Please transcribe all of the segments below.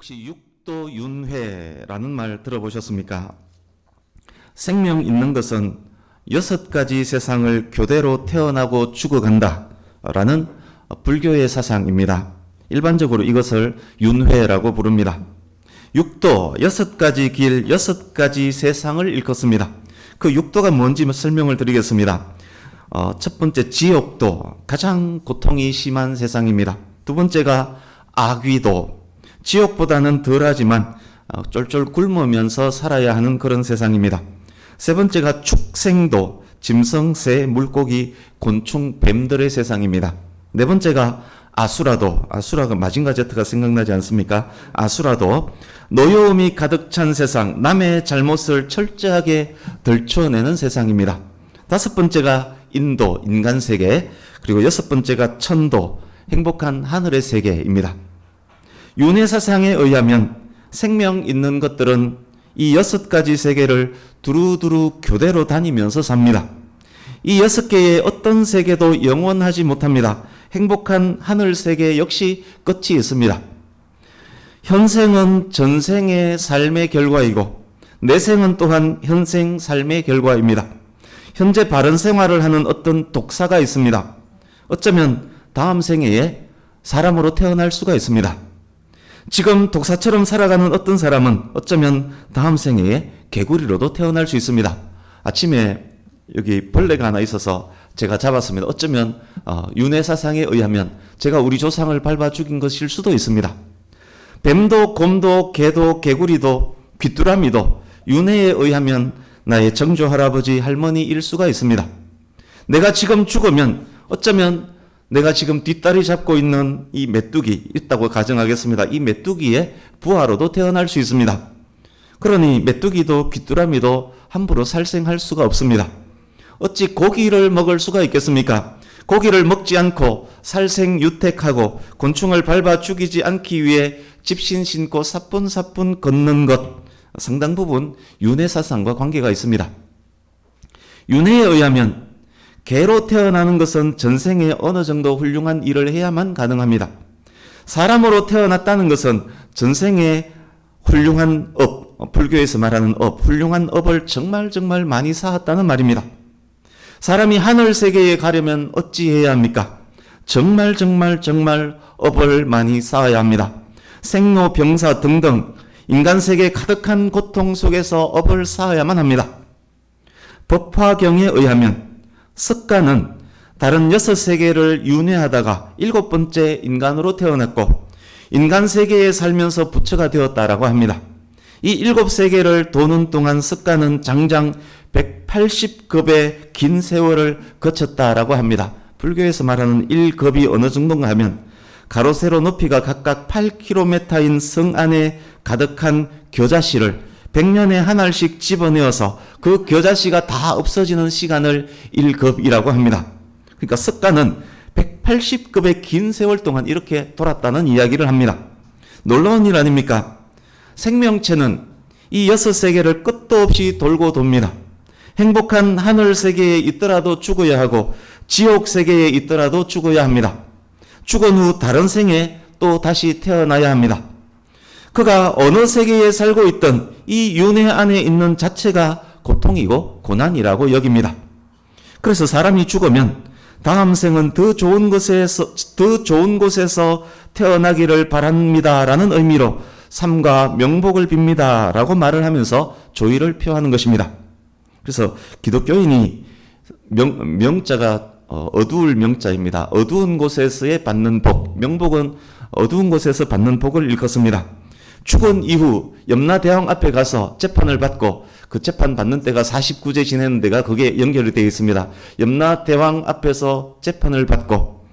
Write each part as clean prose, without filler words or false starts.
혹시 육도윤회라는 말 들어보셨습니까? 생명 있는 것은 6가지 세상을 교대로 태어나고 죽어간다 라는 불교의 사상입니다. 일반적으로 이것을 윤회라고 부릅니다. 육도, 6가지 길, 6가지 세상을 일컫습니다. 그 육도가 뭔지 설명을 드리겠습니다. 첫 번째 지옥도, 가장 고통이 심한 세상입니다. 두 번째가 악귀도, 지옥보다는 덜하지만 쫄쫄 굶으면서 살아야 하는 그런 세상입니다. 세 번째가 축생도, 짐승, 새, 물고기, 곤충, 뱀들의 세상입니다. 네 번째가 아수라도, 아수라가 마징가 제트가 생각나지 않습니까? 아수라도, 노여움이 가득 찬 세상, 남의 잘못을 철저하게 들춰내는 세상입니다. 다섯 번째가 인도, 인간 세계, 그리고 여섯 번째가 천도, 행복한 하늘의 세계입니다. 윤회 사상에 의하면 생명 있는 것들은 이 6가지 세계를 두루두루 교대로 다니면서 삽니다. 이 6개의 어떤 세계도 영원하지 못합니다. 행복한 하늘 세계 역시 끝이 있습니다. 현생은 전생의 삶의 결과이고 내생은 또한 현생 삶의 결과입니다. 현재 바른 생활을 하는 어떤 독사가 있습니다. 어쩌면 다음 생애에 사람으로 태어날 수가 있습니다. 지금 독사처럼 살아가는 어떤 사람은 어쩌면 다음 생애에 개구리로도 태어날 수 있습니다. 아침에 여기 벌레가 하나 있어서 제가 잡았습니다. 어쩌면 윤회 사상에 의하면 제가 우리 조상을 밟아 죽인 것일 수도 있습니다. 뱀도 곰도 개도 개구리도 귀뚜라미도 윤회에 의하면 나의 정조 할아버지 할머니일 수가 있습니다. 내가 지금 죽으면 어쩌면 내가 지금 뒷다리 잡고 있는 이 메뚜기 있다고 가정하겠습니다. 이 메뚜기의 부하로도 태어날 수 있습니다. 그러니 메뚜기도 귀뚜라미도 함부로 살생할 수가 없습니다. 어찌 고기를 먹을 수가 있겠습니까? 고기를 먹지 않고 살생유택하고 곤충을 밟아 죽이지 않기 위해 집신 신고 사뿐사뿐 걷는 것, 상당 부분 윤회 사상과 관계가 있습니다. 윤회에 의하면 개로 태어나는 것은 전생에 어느 정도 훌륭한 일을 해야만 가능합니다. 사람으로 태어났다는 것은 전생에 훌륭한 업, 불교에서 말하는 업, 훌륭한 업을 정말 많이 쌓았다는 말입니다. 사람이 하늘 세계에 가려면 어찌해야 합니까? 정말 업을 많이 쌓아야 합니다. 생로병사 등등 인간 세계 가득한 고통 속에서 업을 쌓아야만 합니다. 법화경에 의하면 석가는 다른 6세계를 윤회하다가 7번째 인간으로 태어났고 인간 세계에 살면서 부처가 되었다라고 합니다. 이 7세계를 도는 동안 석가는 장장 180급의 긴 세월을 거쳤다라고 합니다. 불교에서 말하는 1급이 어느 정도인가 하면 가로 세로 높이가 각각 8km인 성 안에 가득한 겨자씨를 100년에 한 알씩 집어내어서 그 겨자씨가 다 없어지는 시간을 1급이라고 합니다. 그러니까 석가는 180급의 긴 세월 동안 이렇게 돌았다는 이야기를 합니다. 놀라운 일 아닙니까? 생명체는 이 6세계를 끝도 없이 돌고 돕니다. 행복한 하늘 세계에 있더라도 죽어야 하고 지옥 세계에 있더라도 죽어야 합니다. 죽은 후 다른 생에 또 다시 태어나야 합니다. 그가 어느 세계에 살고 있던 이 윤회 안에 있는 자체가 고통이고 고난이라고 여깁니다. 그래서 사람이 죽으면 다음 생은 더 좋은 곳에서 태어나기를 바랍니다라는 의미로 삶과 명복을 빕니다 라고 말을 하면서 조의를 표하는 것입니다. 그래서 기독교인이 명자가 어두울 명자입니다. 어두운 곳에서의 받는 복, 명복은 어두운 곳에서 받는 복을 일컫습니다. 죽은 이후 염라대왕 앞에 가서 재판을 받고 그 재판 받는 때가 49제 지내는 데가 그게 연결이 되어 있습니다. 염라대왕 앞에서 재판을 받고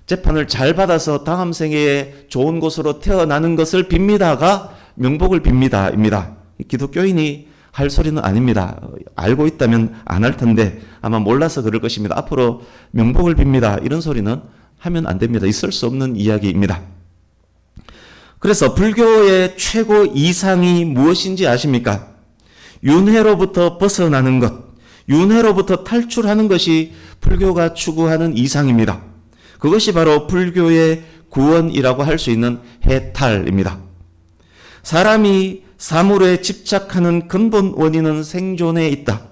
재판을 잘 받아서 다음 생애에 좋은 곳으로 태어나는 것을 빕니다가 명복을 빕니다입니다. 기독교인이 할 소리는 아닙니다. 알고 있다면 안 할 텐데 아마 몰라서 그럴 것입니다. 앞으로 명복을 빕니다. 이런 소리는 하면 안 됩니다. 있을 수 없는 이야기입니다. 그래서 불교의 최고 이상이 무엇인지 아십니까? 윤회로부터 벗어나는 것, 윤회로부터 탈출하는 것이 불교가 추구하는 이상입니다. 그것이 바로 불교의 구원이라고 할 수 있는 해탈입니다. 사람이 사물에 집착하는 근본 원인은 생존에 있다.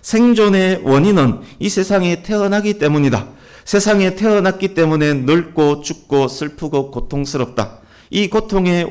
생존의 원인은 이 세상에 태어나기 때문이다. 세상에 태어났기 때문에 늙고 죽고 슬프고 고통스럽다. 이 고통의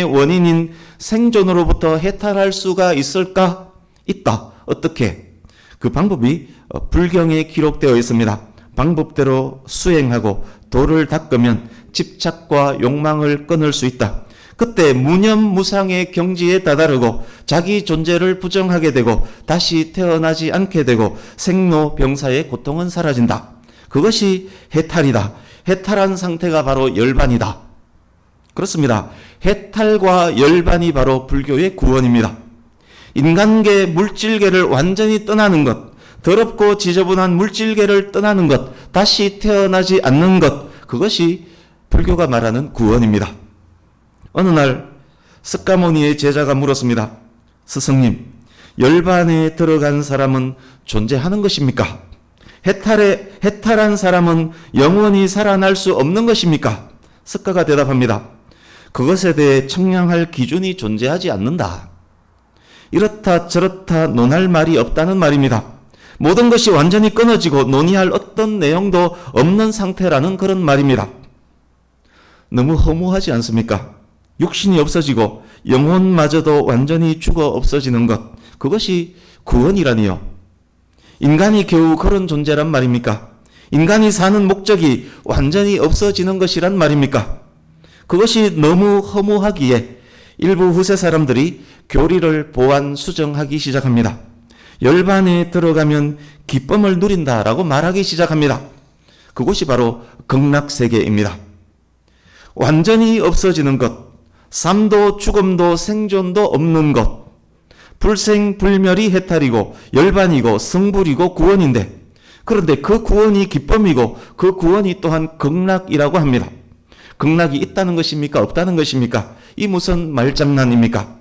원인인 생존으로부터 해탈할 수가 있을까? 있다. 어떻게? 그 방법이 불경에 기록되어 있습니다. 방법대로 수행하고 도를 닦으면 집착과 욕망을 끊을 수 있다. 그때 무념무상의 경지에 다다르고 자기 존재를 부정하게 되고 다시 태어나지 않게 되고 생로병사의 고통은 사라진다. 그것이 해탈이다. 해탈한 상태가 바로 열반이다. 그렇습니다. 해탈과 열반이 바로 불교의 구원입니다. 인간계 물질계를 완전히 떠나는 것, 더럽고 지저분한 물질계를 떠나는 것, 다시 태어나지 않는 것, 그것이 불교가 말하는 구원입니다. 어느 날 석가모니의 제자가 물었습니다. 스승님, 열반에 들어간 사람은 존재하는 것입니까? 해탈한 사람은 영원히 살아날 수 없는 것입니까? 석가가 대답합니다. 그것에 대해 청량할 기준이 존재하지 않는다. 이렇다 저렇다 논할 말이 없다는 말입니다. 모든 것이 완전히 끊어지고 논의할 어떤 내용도 없는 상태라는 그런 말입니다. 너무 허무하지 않습니까? 육신이 없어지고 영혼마저도 완전히 죽어 없어지는 것, 그것이 구원이라니요. 인간이 겨우 그런 존재란 말입니까? 인간이 사는 목적이 완전히 없어지는 것이란 말입니까? 그것이 너무 허무하기에 일부 후세 사람들이 교리를 보완 수정하기 시작합니다. 열반에 들어가면 기쁨을 누린다라고 말하기 시작합니다. 그것이 바로 극락세계입니다. 완전히 없어지는 것, 삶도 죽음도 생존도 없는 것, 불생불멸이 해탈이고 열반이고 성불이고 구원인데, 그런데 그 구원이 기쁨이고 그 구원이 또한 극락이라고 합니다. 극락이 있다는 것입니까? 없다는 것입니까? 이 무슨 말장난입니까?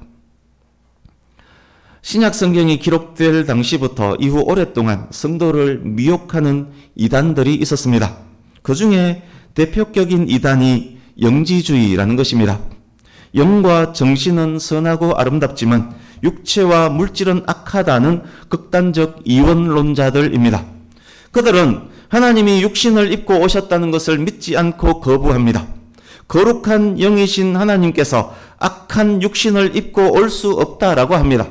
신약 성경이 기록될 당시부터 이후 오랫동안 성도를 미혹하는 이단들이 있었습니다. 그 중에 대표격인 이단이 영지주의라는 것입니다. 영과 정신은 선하고 아름답지만 육체와 물질은 악하다는 극단적 이원론자들입니다. 그들은 하나님이 육신을 입고 오셨다는 것을 믿지 않고 거부합니다. 거룩한 영이신 하나님께서 악한 육신을 입고 올 수 없다라고 합니다.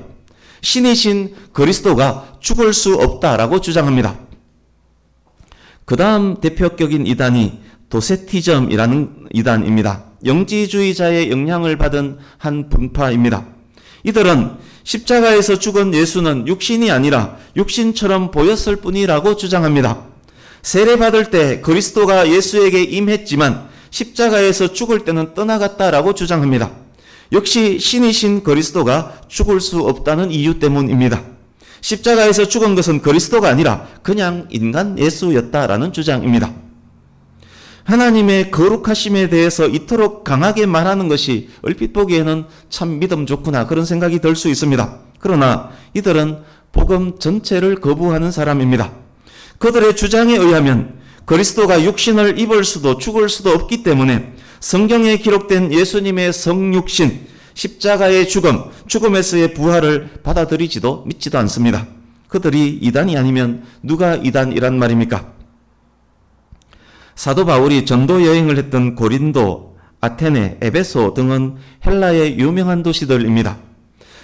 신이신 그리스도가 죽을 수 없다라고 주장합니다. 그 다음 대표격인 이단이 도세티즘이라는 이단입니다. 영지주의자의 영향을 받은 한 분파입니다. 이들은 십자가에서 죽은 예수는 육신이 아니라 육신처럼 보였을 뿐이라고 주장합니다. 세례받을 때 그리스도가 예수에게 임했지만 십자가에서 죽을 때는 떠나갔다라고 주장합니다. 역시 신이신 그리스도가 죽을 수 없다는 이유 때문입니다. 십자가에서 죽은 것은 그리스도가 아니라 그냥 인간 예수였다라는 주장입니다. 하나님의 거룩하심에 대해서 이토록 강하게 말하는 것이 얼핏 보기에는 참 믿음 좋구나 그런 생각이 들 수 있습니다. 그러나 이들은 복음 전체를 거부하는 사람입니다. 그들의 주장에 의하면 그리스도가 육신을 입을 수도 죽을 수도 없기 때문에 성경에 기록된 예수님의 성육신, 십자가의 죽음, 죽음에서의 부활을 받아들이지도 믿지도 않습니다. 그들이 이단이 아니면 누가 이단이란 말입니까? 사도 바울이 전도 여행을 했던 고린도, 아테네, 에베소 등은 헬라의 유명한 도시들입니다.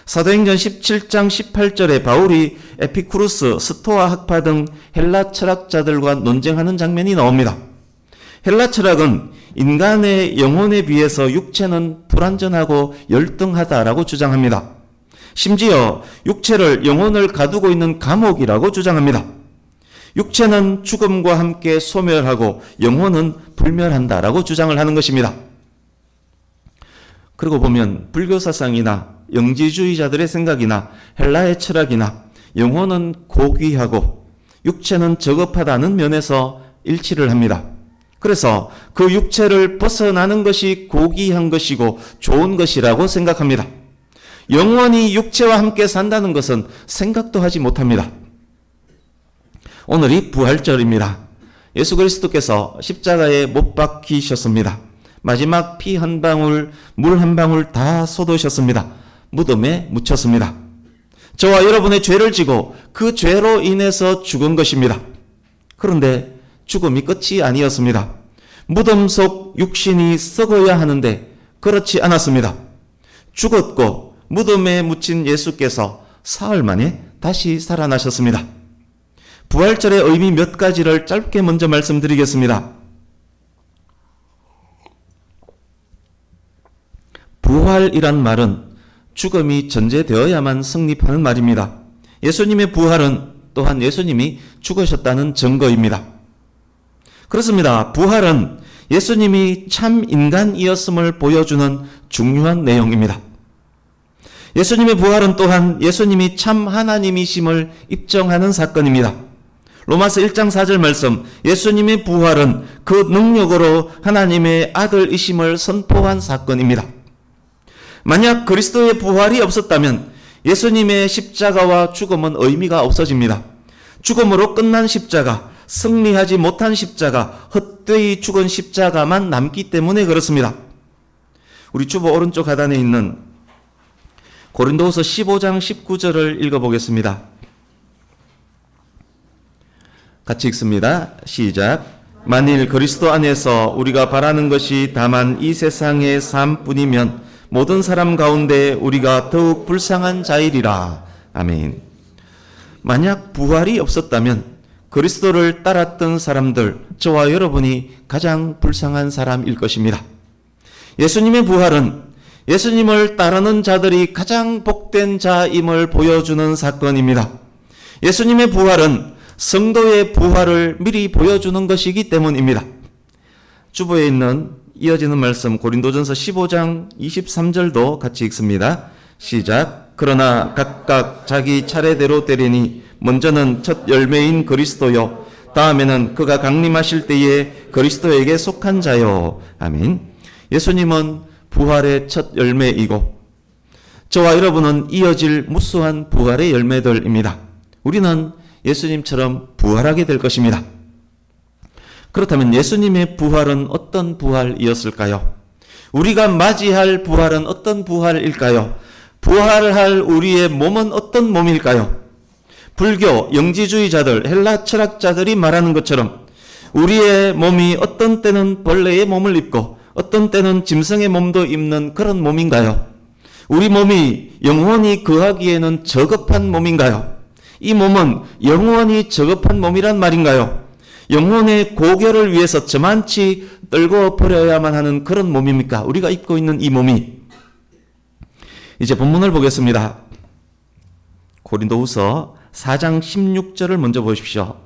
사도행전 17장 18절에 바울이 에피쿠루스, 스토아 학파 등 헬라 철학자들과 논쟁하는 장면이 나옵니다. 헬라 철학은 인간의 영혼에 비해서 육체는 불완전하고 열등하다라고 주장합니다. 심지어 육체를 영혼을 가두고 있는 감옥이라고 주장합니다. 육체는 죽음과 함께 소멸하고 영혼은 불멸한다라고 주장을 하는 것입니다. 그리고 보면 불교 사상이나 영지주의자들의 생각이나 헬라의 철학이나 영혼은 고귀하고 육체는 저급하다는 면에서 일치를 합니다. 그래서 그 육체를 벗어나는 것이 고귀한 것이고 좋은 것이라고 생각합니다. 영원히 육체와 함께 산다는 것은 생각도 하지 못합니다. 오늘이 부활절입니다. 예수 그리스도께서 십자가에 못 박히셨습니다. 마지막 피 한 방울, 물 한 방울 다 쏟으셨습니다. 무덤에 묻혔습니다. 저와 여러분의 죄를 지고 그 죄로 인해서 죽은 것입니다. 그런데 죽음이 끝이 아니었습니다. 무덤 속 육신이 썩어야 하는데 그렇지 않았습니다. 죽었고 무덤에 묻힌 예수께서 사흘 만에 다시 살아나셨습니다. 부활절의 의미 몇 가지를 짧게 먼저 말씀드리겠습니다. 부활이란 말은 죽음이 전제되어야만 성립하는 말입니다. 예수님의 부활은 또한 예수님이 죽으셨다는 증거입니다. 그렇습니다. 부활은 예수님이 참 인간이었음을 보여주는 중요한 내용입니다. 예수님의 부활은 또한 예수님이 참 하나님이심을 입증하는 사건입니다. 로마서 1장 4절 말씀, 예수님의 부활은 그 능력으로 하나님의 아들이심을 선포한 사건입니다. 만약 그리스도의 부활이 없었다면 예수님의 십자가와 죽음은 의미가 없어집니다. 죽음으로 끝난 십자가, 승리하지 못한 십자가, 헛되이 죽은 십자가만 남기 때문에 그렇습니다. 우리 주보 오른쪽 하단에 있는 고린도후서 15장 19절을 읽어보겠습니다. 같이 읽습니다. 시작. 만일 그리스도 안에서 우리가 바라는 것이 다만 이 세상의 삶뿐이면 모든 사람 가운데 우리가 더욱 불쌍한 자이리라. 아멘. 만약 부활이 없었다면 그리스도를 따랐던 사람들, 저와 여러분이 가장 불쌍한 사람일 것입니다. 예수님의 부활은 예수님을 따르는 자들이 가장 복된 자임을 보여주는 사건입니다. 예수님의 부활은 성도의 부활을 미리 보여주는 것이기 때문입니다. 주보에 있는 이어지는 말씀 고린도전서 15장 23절도 같이 읽습니다. 시작. 그러나 각각 자기 차례대로 되리니 먼저는 첫 열매인 그리스도요 다음에는 그가 강림하실 때에 그리스도에게 속한 자요. 아멘. 예수님은 부활의 첫 열매이고 저와 여러분은 이어질 무수한 부활의 열매들입니다. 우리는 예수님처럼 부활하게 될 것입니다. 그렇다면 예수님의 부활은 어떤 부활이었을까요? 우리가 맞이할 부활은 어떤 부활일까요? 부활할 우리의 몸은 어떤 몸일까요? 불교, 영지주의자들, 헬라 철학자들이 말하는 것처럼 우리의 몸이 어떤 때는 벌레의 몸을 입고 어떤 때는 짐승의 몸도 입는 그런 몸인가요? 우리 몸이 영원히 거하기에는 저급한 몸인가요? 이 몸은 영원히 저급한 몸이란 말인가요? 영혼의 고결을 위해서 저만치 떨고 버려야만 하는 그런 몸입니까? 우리가 입고 있는 이 몸이. 이제 본문을 보겠습니다. 고린도후서 4장 16절을 먼저 보십시오.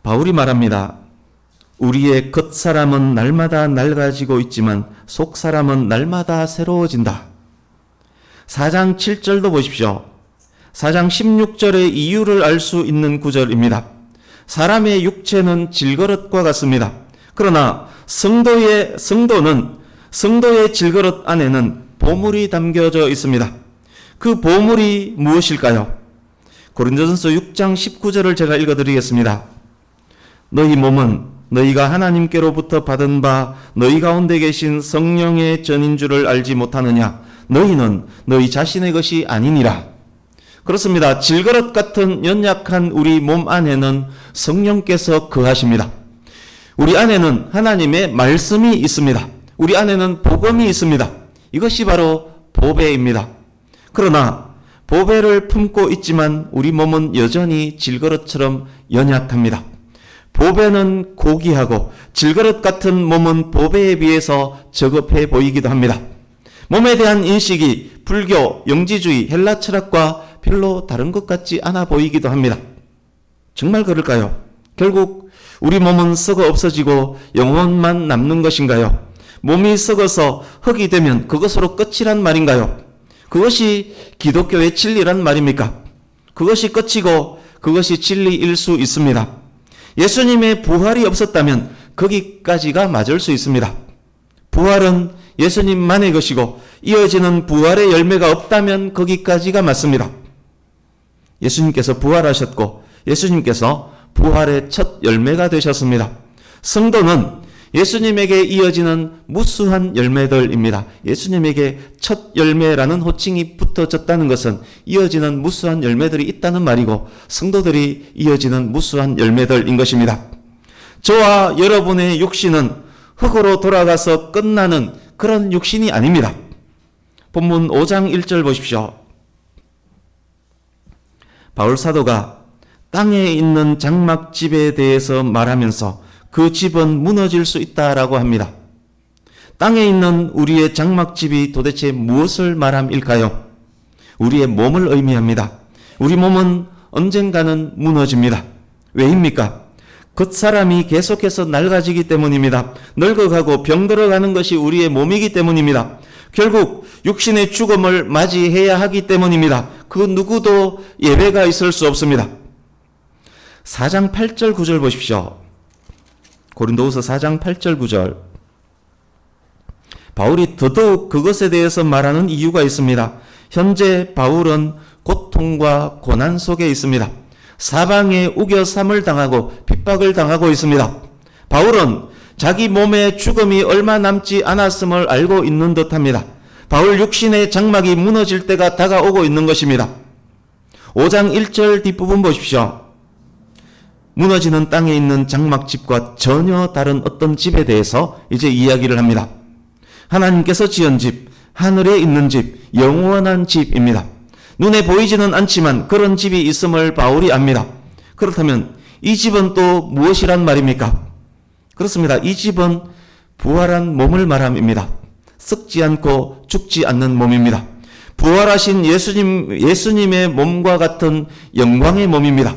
바울이 말합니다. 우리의 겉사람은 날마다 낡아지고 있지만 속사람은 날마다 새로워진다. 4장 7절도 보십시오. 4장 16절의 이유를 알 수 있는 구절입니다. 사람의 육체는 질그릇과 같습니다. 그러나 성도의 질그릇 안에는 보물이 담겨져 있습니다. 그 보물이 무엇일까요? 고린도전서 6장 19절을 제가 읽어드리겠습니다. 너희 몸은 너희가 하나님께로부터 받은 바 너희 가운데 계신 성령의 전인 줄을 알지 못하느냐? 너희는 너희 자신의 것이 아니니라. 그렇습니다. 질그릇 같은 연약한 우리 몸 안에는 성령께서 거하십니다. 우리 안에는 하나님의 말씀이 있습니다. 우리 안에는 복음이 있습니다. 이것이 바로 보배입니다. 그러나 보배를 품고 있지만 우리 몸은 여전히 질그릇처럼 연약합니다. 보배는 고귀하고 질그릇 같은 몸은 보배에 비해서 저급해 보이기도 합니다. 몸에 대한 인식이 불교, 영지주의, 헬라 철학과 별로 다른 것 같지 않아 보이기도 합니다. 정말 그럴까요? 결국 우리 몸은 썩어 없어지고 영혼만 남는 것인가요? 몸이 썩어서 흙이 되면 그것으로 끝이란 말인가요? 그것이 기독교의 진리란 말입니까? 그것이 끝이고 그것이 진리일 수 있습니다. 예수님의 부활이 없었다면 거기까지가 맞을 수 있습니다. 부활은 예수님만의 것이고 이어지는 부활의 열매가 없다면 거기까지가 맞습니다. 예수님께서 부활하셨고 예수님께서 부활의 첫 열매가 되셨습니다. 성도는 예수님에게 이어지는 무수한 열매들입니다. 예수님에게 첫 열매라는 호칭이 붙어졌다는 것은 이어지는 무수한 열매들이 있다는 말이고 성도들이 이어지는 무수한 열매들인 것입니다. 저와 여러분의 육신은 흙으로 돌아가서 끝나는 그런 육신이 아닙니다. 본문 5장 1절 보십시오. 바울 사도가 땅에 있는 장막집에 대해서 말하면서 그 집은 무너질 수 있다라고 합니다. 땅에 있는 우리의 장막집이 도대체 무엇을 말함일까요? 우리의 몸을 의미합니다. 우리 몸은 언젠가는 무너집니다. 왜입니까? 겉사람이 계속해서 낡아지기 때문입니다. 늙어가고 병들어가는 것이 우리의 몸이기 때문입니다. 결국 육신의 죽음을 맞이해야 하기 때문입니다. 그 누구도 예외가 있을 수 없습니다. 4장 8절 9절 보십시오. 고린도후서 4장 8절 9절. 바울이 더더욱 그것에 대해서 말하는 이유가 있습니다. 현재 바울은 고통과 고난 속에 있습니다. 사방에 우겨삼을 당하고 핍박을 당하고 있습니다. 바울은 자기 몸에 죽음이 얼마 남지 않았음을 알고 있는 듯합니다. 바울 육신의 장막이 무너질 때가 다가오고 있는 것입니다. 5장 1절 뒷부분 보십시오. 무너지는 땅에 있는 장막집과 전혀 다른 어떤 집에 대해서 이제 이야기를 합니다. 하나님께서 지은 집, 하늘에 있는 집, 영원한 집입니다. 눈에 보이지는 않지만 그런 집이 있음을 바울이 압니다. 그렇다면 이 집은 또 무엇이란 말입니까? 그렇습니다. 이 집은 부활한 몸을 말함입니다. 썩지 않고 죽지 않는 몸입니다. 부활하신 예수님의 몸과 같은 영광의 몸입니다.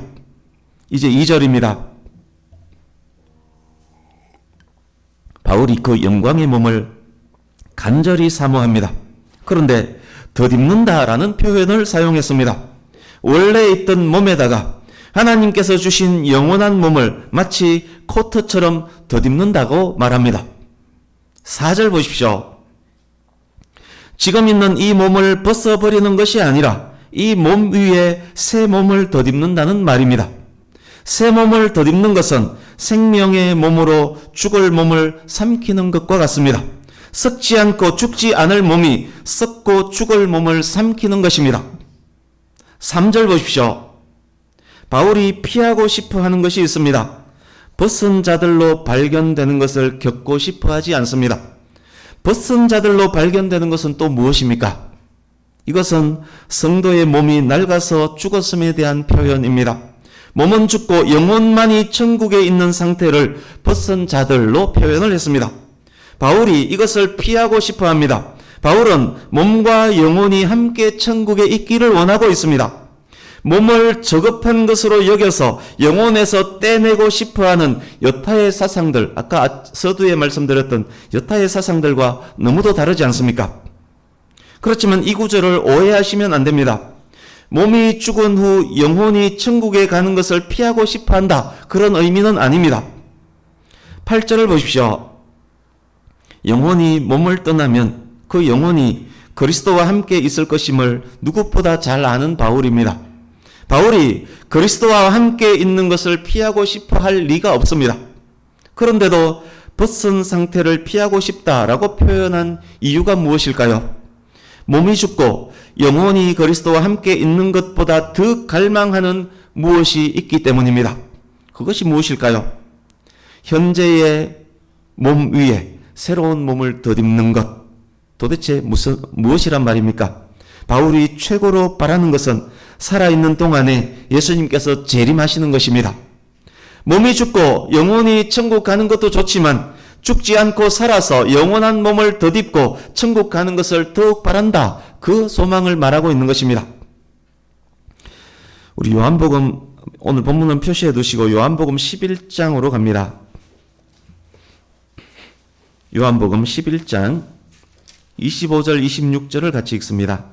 이제 2절입니다. 바울이 그 영광의 몸을 간절히 사모합니다. 그런데 덧입는다라는 표현을 사용했습니다. 원래 있던 몸에다가 하나님께서 주신 영원한 몸을 마치 코트처럼 덧입는다고 말합니다. 4절 보십시오. 지금 있는 이 몸을 벗어버리는 것이 아니라 이 몸 위에 새 몸을 덧입는다는 말입니다. 새 몸을 덧입는 것은 생명의 몸으로 죽을 몸을 삼키는 것과 같습니다. 썩지 않고 죽지 않을 몸이 썩고 죽을 몸을 삼키는 것입니다. 3절 보십시오. 바울이 피하고 싶어 하는 것이 있습니다. 벗은 자들로 발견되는 것을 겪고 싶어 하지 않습니다. 벗은 자들로 발견되는 것은 또 무엇입니까? 이것은 성도의 몸이 낡아서 죽었음에 대한 표현입니다. 몸은 죽고 영혼만이 천국에 있는 상태를 벗은 자들로 표현을 했습니다. 바울이 이것을 피하고 싶어 합니다. 바울은 몸과 영혼이 함께 천국에 있기를 원하고 있습니다. 몸을 저급한 것으로 여겨서 영혼에서 떼내고 싶어하는 여타의 사상들, 아까 서두에 말씀드렸던 여타의 사상들과 너무도 다르지 않습니까? 그렇지만 이 구절을 오해하시면 안 됩니다. 몸이 죽은 후 영혼이 천국에 가는 것을 피하고 싶어한다. 그런 의미는 아닙니다. 8절을 보십시오. 영혼이 몸을 떠나면 그 영혼이 그리스도와 함께 있을 것임을 누구보다 잘 아는 바울입니다. 바울이 그리스도와 함께 있는 것을 피하고 싶어 할 리가 없습니다. 그런데도 벗은 상태를 피하고 싶다라고 표현한 이유가 무엇일까요? 몸이 죽고 영혼이 그리스도와 함께 있는 것보다 더 갈망하는 무엇이 있기 때문입니다. 그것이 무엇일까요? 현재의 몸 위에 새로운 몸을 덧입는 것. 도대체 무엇이란 말입니까? 바울이 최고로 바라는 것은 살아있는 동안에 예수님께서 재림하시는 것입니다. 몸이 죽고 영혼이 천국 가는 것도 좋지만 죽지 않고 살아서 영원한 몸을 덧입고 천국 가는 것을 더욱 바란다. 그 소망을 말하고 있는 것입니다. 우리 요한복음 오늘 본문은 표시해 두시고 요한복음 11장으로 갑니다. 요한복음 11장 25절 26절을 같이 읽습니다.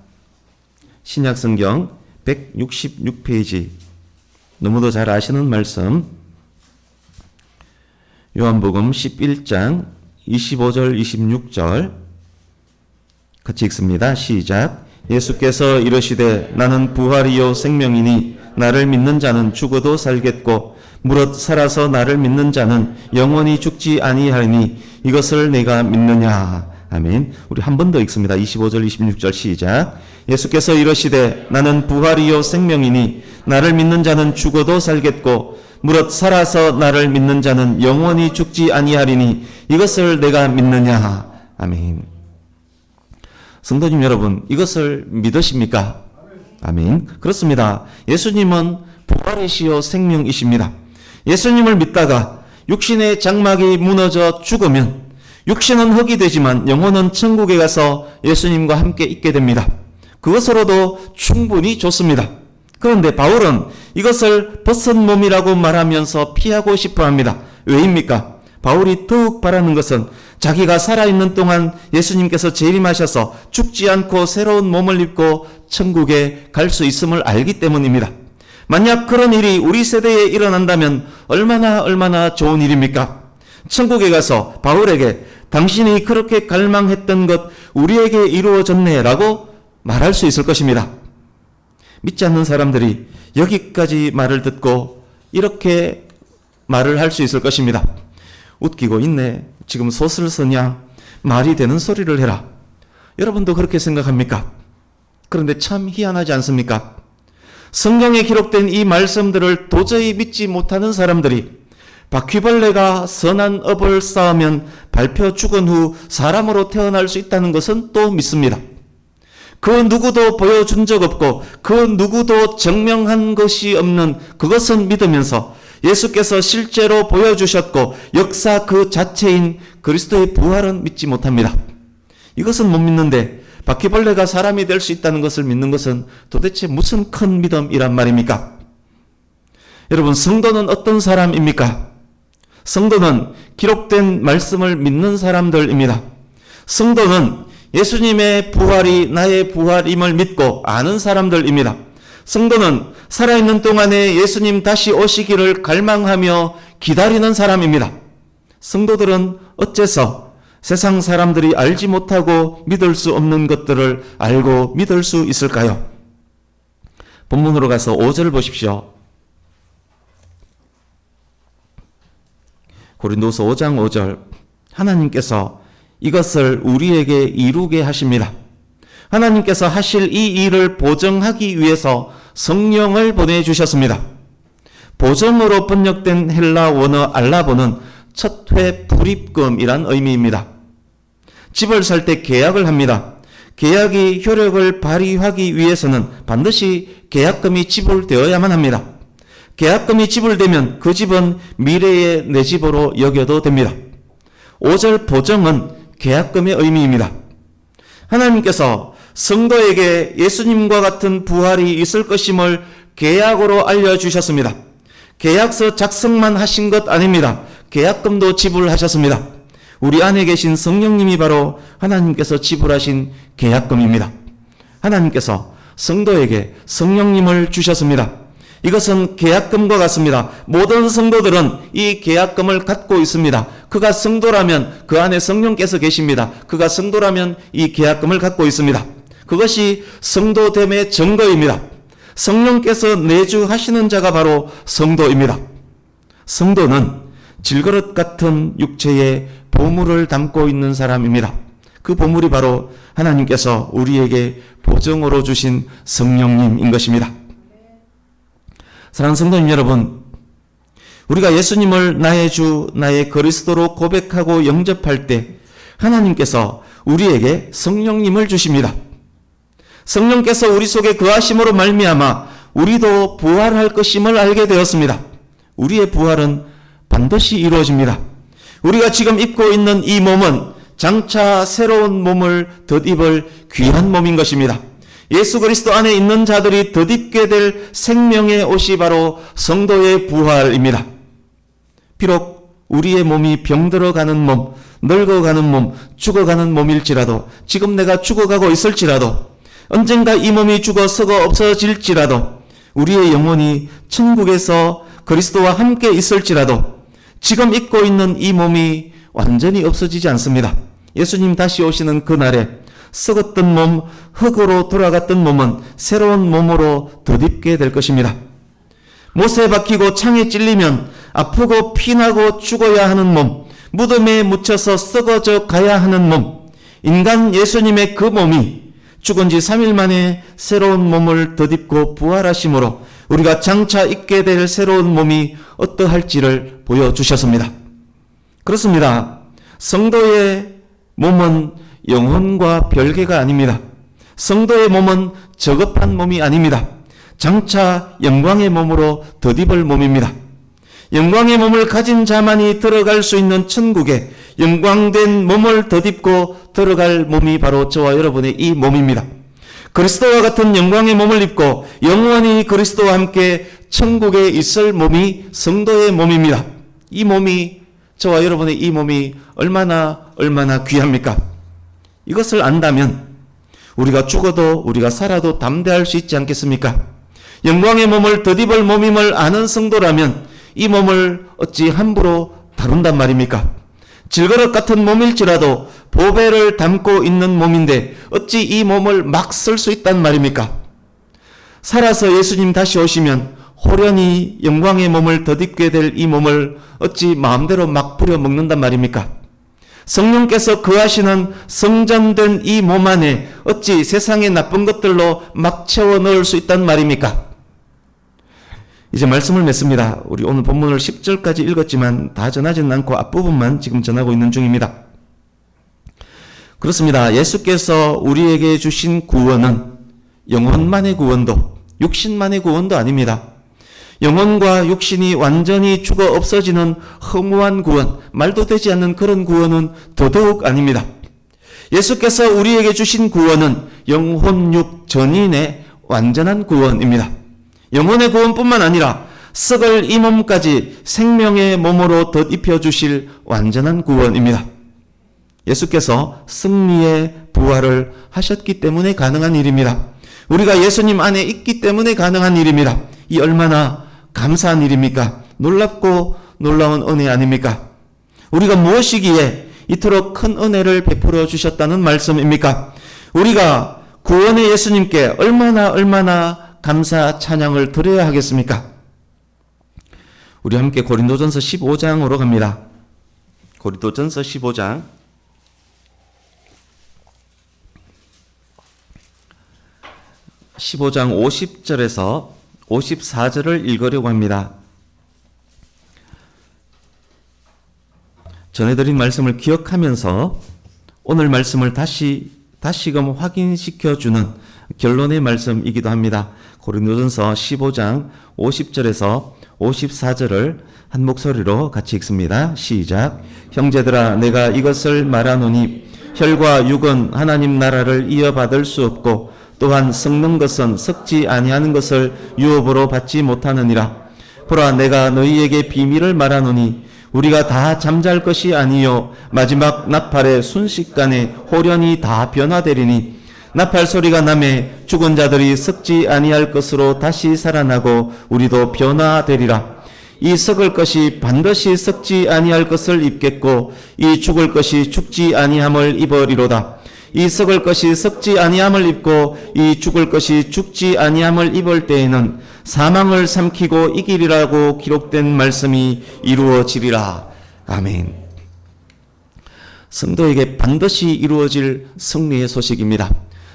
신약성경 166페이지 너무도 잘 아시는 말씀 요한복음 11장 25절 26절 같이 읽습니다. 시작. 예수께서 이르시되 나는 부활이요 생명이니 나를 믿는 자는 죽어도 살겠고 무릇 살아서 나를 믿는 자는 영원히 죽지 아니하리니 이것을 내가 믿느냐. 아멘. 우리 한 번 더 읽습니다. 25절 26절 시작. 예수께서 이러시되 나는 부활이요 생명이니 나를 믿는 자는 죽어도 살겠고 무릇 살아서 나를 믿는 자는 영원히 죽지 아니하리니 이것을 내가 믿느냐. 아멘. 성도님 여러분, 이것을 믿으십니까? 아멘. 그렇습니다. 예수님은 부활이시요 생명이십니다. 예수님을 믿다가 육신의 장막이 무너져 죽으면 육신은 흙이 되지만 영혼은 천국에 가서 예수님과 함께 있게 됩니다. 그것으로도 충분히 좋습니다. 그런데 바울은 이것을 벗은 몸이라고 말하면서 피하고 싶어 합니다. 왜입니까? 바울이 더욱 바라는 것은 자기가 살아있는 동안 예수님께서 재림하셔서 죽지 않고 새로운 몸을 입고 천국에 갈 수 있음을 알기 때문입니다. 만약 그런 일이 우리 세대에 일어난다면 얼마나 좋은 일입니까? 천국에 가서 바울에게 당신이 그렇게 갈망했던 것 우리에게 이루어졌네 라고 말할 수 있을 것입니다. 믿지 않는 사람들이 여기까지 말을 듣고 이렇게 말을 할 수 있을 것입니다. 웃기고 있네. 지금 소설 쓰냐? 말이 되는 소리를 해라. 여러분도 그렇게 생각합니까? 그런데 참 희한하지 않습니까? 성경에 기록된 이 말씀들을 도저히 믿지 못하는 사람들이 바퀴벌레가 선한 업을 쌓으면 밟혀 죽은 후 사람으로 태어날 수 있다는 것은 또 믿습니다. 그 누구도 보여준 적 없고 그 누구도 증명한 것이 없는 그것은 믿으면서 예수께서 실제로 보여주셨고 역사 그 자체인 그리스도의 부활은 믿지 못합니다. 이것은 못 믿는데 바퀴벌레가 사람이 될 수 있다는 것을 믿는 것은 도대체 무슨 큰 믿음이란 말입니까? 여러분, 성도는 어떤 사람입니까? 성도는 기록된 말씀을 믿는 사람들입니다. 성도는 예수님의 부활이 나의 부활임을 믿고 아는 사람들입니다. 성도는 살아있는 동안에 예수님 다시 오시기를 갈망하며 기다리는 사람입니다. 성도들은 어째서 세상 사람들이 알지 못하고 믿을 수 없는 것들을 알고 믿을 수 있을까요? 본문으로 가서 5절 보십시오. 고린도서 5장 5절. 하나님께서 이것을 우리에게 이루게 하십니다. 하나님께서 하실 이 일을 보증하기 위해서 성령을 보내주셨습니다. 보증으로 번역된 헬라 원어 알라보는 첫 회 불입금이란 의미입니다. 집을 살 때 계약을 합니다. 계약이 효력을 발휘하기 위해서는 반드시 계약금이 지불되어야만 합니다. 계약금이 지불되면 그 집은 미래의 내 집으로 여겨도 됩니다. 5절 보증은 계약금의 의미입니다. 하나님께서 성도에게 예수님과 같은 부활이 있을 것임을 계약으로 알려주셨습니다. 계약서 작성만 하신 것 아닙니다. 계약금도 지불하셨습니다. 우리 안에 계신 성령님이 바로 하나님께서 지불하신 계약금입니다. 하나님께서 성도에게 성령님을 주셨습니다. 이것은 계약금과 같습니다. 모든 성도들은 이 계약금을 갖고 있습니다. 그가 성도라면 그 안에 성령께서 계십니다. 그가 성도라면 이 계약금을 갖고 있습니다. 그것이 성도됨의 증거입니다. 성령께서 내주하시는 자가 바로 성도입니다. 성도는 질그릇 같은 육체에 보물을 담고 있는 사람입니다. 그 보물이 바로 하나님께서 우리에게 보증으로 주신 성령님인 것입니다. 사랑하는 성도님 여러분, 우리가 예수님을 나의 주, 나의 그리스도로 고백하고 영접할 때 하나님께서 우리에게 성령님을 주십니다. 성령께서 우리 속에 거하심으로 말미암아 우리도 부활할 것임을 알게 되었습니다. 우리의 부활은 반드시 이루어집니다. 우리가 지금 입고 있는 이 몸은 장차 새로운 몸을 덧입을 귀한 몸인 것입니다. 예수 그리스도 안에 있는 자들이 덧입게 될 생명의 옷이 바로 성도의 부활입니다. 비록 우리의 몸이 병들어가는 몸, 늙어가는 몸, 죽어가는 몸일지라도, 지금 내가 죽어가고 있을지라도, 언젠가 이 몸이 죽어 썩어 없어질지라도, 우리의 영혼이 천국에서 그리스도와 함께 있을지라도 지금 입고 있는 이 몸이 완전히 없어지지 않습니다. 예수님 다시 오시는 그날에 썩었던 몸, 흙으로 돌아갔던 몸은 새로운 몸으로 덧입게 될 것입니다. 못에 박히고 창에 찔리면 아프고 피나고 죽어야 하는 몸, 무덤에 묻혀서 썩어져 가야 하는 몸, 인간 예수님의 그 몸이 죽은 지 3일 만에 새로운 몸을 덧입고 부활하심으로 우리가 장차 입게 될 새로운 몸이 어떠할지를 보여주셨습니다. 그렇습니다. 성도의 몸은 영혼과 별개가 아닙니다. 성도의 몸은 저급한 몸이 아닙니다. 장차 영광의 몸으로 덧입을 몸입니다. 영광의 몸을 가진 자만이 들어갈 수 있는 천국에 영광된 몸을 덧입고 들어갈 몸이 바로 저와 여러분의 이 몸입니다. 그리스도와 같은 영광의 몸을 입고 영원히 그리스도와 함께 천국에 있을 몸이 성도의 몸입니다. 이 몸이, 저와 여러분의 이 몸이 얼마나 귀합니까? 이것을 안다면 우리가 죽어도 우리가 살아도 담대할 수 있지 않겠습니까? 영광의 몸을 덧입을 몸임을 아는 성도라면 이 몸을 어찌 함부로 다룬단 말입니까? 질그릇 같은 몸일지라도 보배를 담고 있는 몸인데 어찌 이 몸을 막 쓸 수 있단 말입니까? 살아서 예수님 다시 오시면 호련히 영광의 몸을 덧입게 될 이 몸을 어찌 마음대로 막 부려먹는단 말입니까? 성령께서 거하시는 성전된 이 몸 안에 어찌 세상의 나쁜 것들로 막 채워 넣을 수 있단 말입니까? 이제 말씀을 맺습니다. 우리 오늘 본문을 10절까지 읽었지만 다 전하지는 않고 앞부분만 지금 전하고 있는 중입니다. 그렇습니다. 예수께서 우리에게 주신 구원은 영혼만의 구원도, 육신만의 구원도 아닙니다. 영혼과 육신이 완전히 죽어 없어지는 허무한 구원, 말도 되지 않는 그런 구원은 더더욱 아닙니다. 예수께서 우리에게 주신 구원은 영혼, 육, 전인의 완전한 구원입니다. 영혼의 구원뿐만 아니라 썩을 이 몸까지 생명의 몸으로 덧입혀 주실 완전한 구원입니다. 예수께서 승리의 부활을 하셨기 때문에 가능한 일입니다. 우리가 예수님 안에 있기 때문에 가능한 일입니다. 이 얼마나 감사한 일입니까? 놀랍고 놀라운 은혜 아닙니까? 우리가 무엇이기에 이토록 큰 은혜를 베풀어 주셨다는 말씀입니까? 우리가 구원의 예수님께 얼마나 감사 찬양을 드려야 하겠습니까? 우리 함께 고린도전서 15장으로 갑니다. 고린도전서 15장 50절에서 54절을 읽으려고 합니다. 전해드린 말씀을 기억하면서 오늘 말씀을 다시금 확인시켜주는 결론의 말씀이기도 합니다. 고린도전서 15장 50절에서 54절을 한 목소리로 같이 읽습니다. 시작. 형제들아, 내가 이것을 말하노니 혈과 육은 하나님 나라를 이어받을 수 없고 또한 썩는 것은 썩지 아니하는 것을 유업으로 받지 못하느니라. 보라, 내가 너희에게 비밀을 말하노니 우리가 다 잠잘 것이 아니요 마지막 나팔의 순식간에 호련히 다 변화되리니 나팔 소리가 나매 죽은 자들이 썩지 아니할 것으로 다시 살아나고 우리도 변화되리라. 이 썩을 것이 반드시 썩지 아니할 것을 입겠고 이 죽을 것이 죽지 아니함을 입으리로다. 이 썩을 것이 썩지 아니함을 입고 이 죽을 것이 죽지 아니함을 입을 때에는 사망을 삼키고 이기리라고 기록된 말씀이 이루어지리라. 아멘. 성도에게 반드시 이루어질 승리의 소식입니다.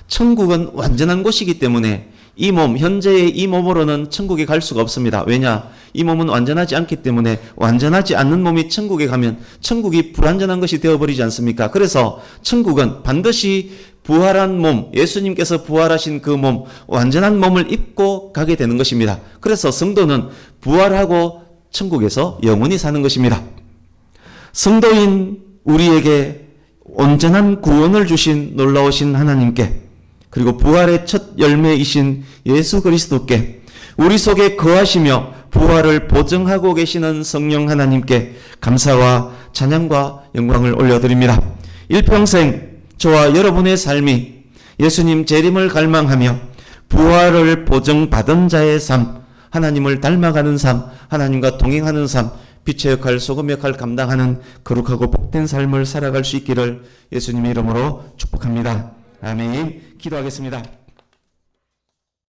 천국은 완전한 곳이기 때문에 이 몸, 현재의 이 몸으로는 천국에 갈 수가 없습니다. 왜냐? 이 몸은 완전하지 않기 때문에 완전하지 않는 몸이 천국에 가면 천국이 불완전한 것이 되어버리지 않습니까? 그래서 천국은 반드시 부활한 몸, 예수님께서 부활하신 그 몸, 완전한 몸을 입고 가게 되는 것입니다. 그래서 성도는 부활하고 천국에서 영원히 사는 것입니다. 성도인 우리에게 온전한 구원을 주신 놀라우신 하나님께, 그리고 부활의 첫 열매이신 예수 그리스도께, 우리 속에 거하시며 부활을 보증하고 계시는 성령 하나님께 감사와 찬양과 영광을 올려드립니다. 일평생 저와 여러분의 삶이 예수님 재림을 갈망하며 부활을 보증받은 자의 삶, 하나님을 닮아가는 삶, 하나님과 동행하는 삶, 빛의 역할, 소금 역할 감당하는 거룩하고 복된 삶을 살아갈 수 있기를 예수님의 이름으로 축복합니다. 아멘. 기도하겠습니다.